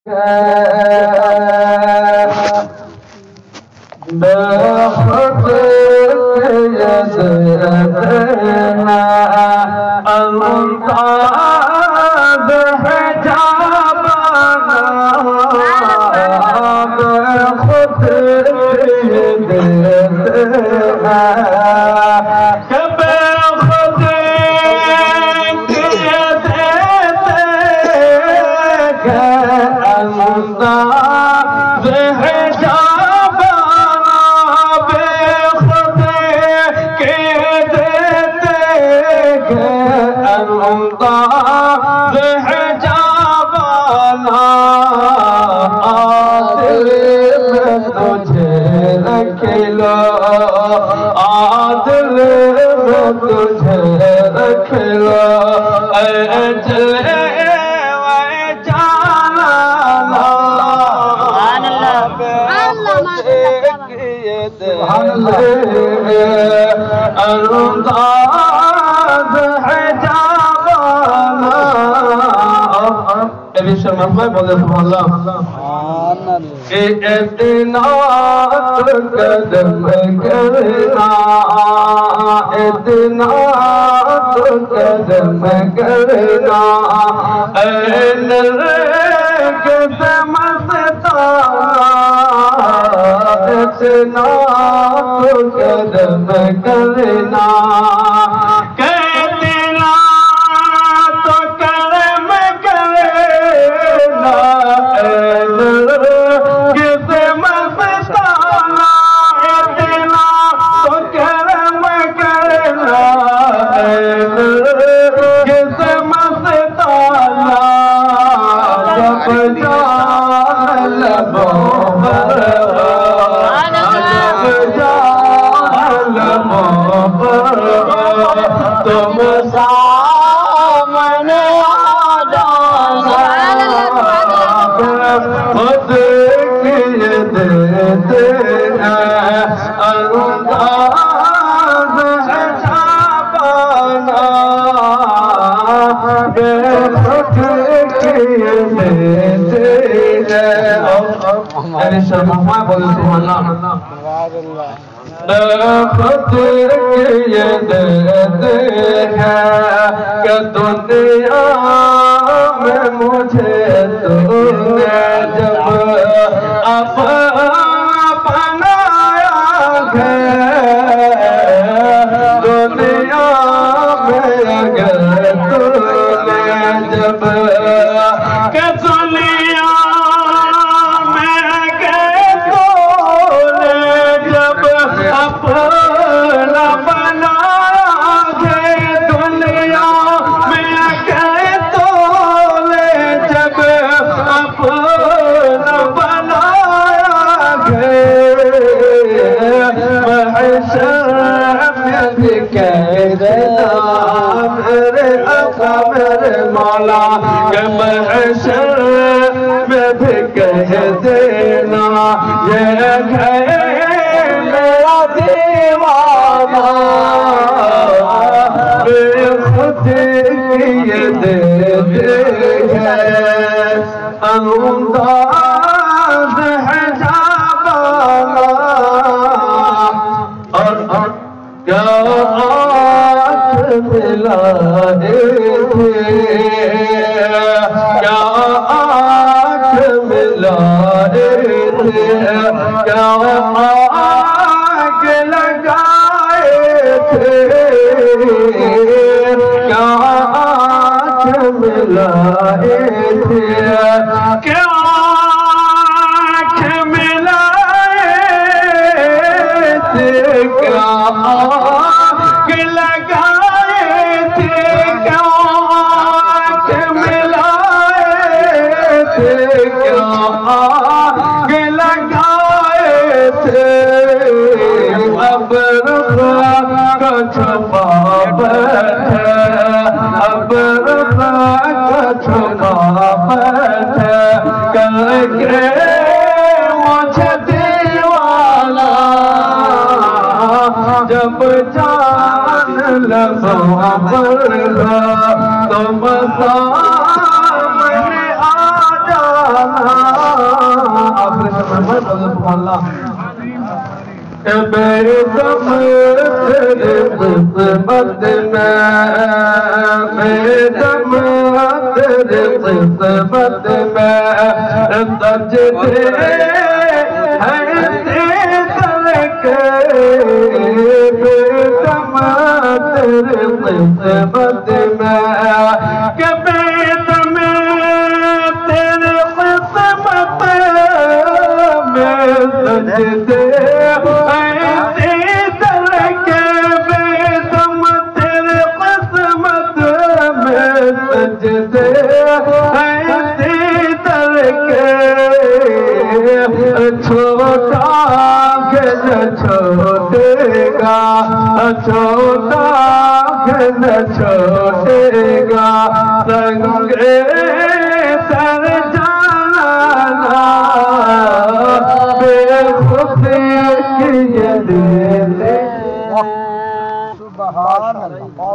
इतना कदम करना, इतना कदम करना, इतना कदम करना, दुनिया में मुझे तूने जब अपनाया है, दुनिया में अगर तूने जब मौला के महशर में भी कह देना, ये है मेरा दीवाना, बेखुद किए देते हैं, अंदाज है जाबाना, और क्या मिलाए थे, क्या आँख मिलाए थे, क्या आग लगाए थे, क्या आँख मिलाए थे, क्या आँख मिलाए थे, क्या छुपा बैठे, अब छुपा बैठे करके मुझे दीवाना, जब जान लबों पर तुम सामने आ जाना, बेदम तेरे किस्मत में बेदम तेरे किस्मत में सजदे हैं तेरे के बेदम तेरे किस्मत में के बेदम तेरे किस्मत में सजदे छोटा घन छोटेगा छोटा घन छोटेगा संगे सर जाना बेखुदी की ये दिल। सुभान अल्लाह।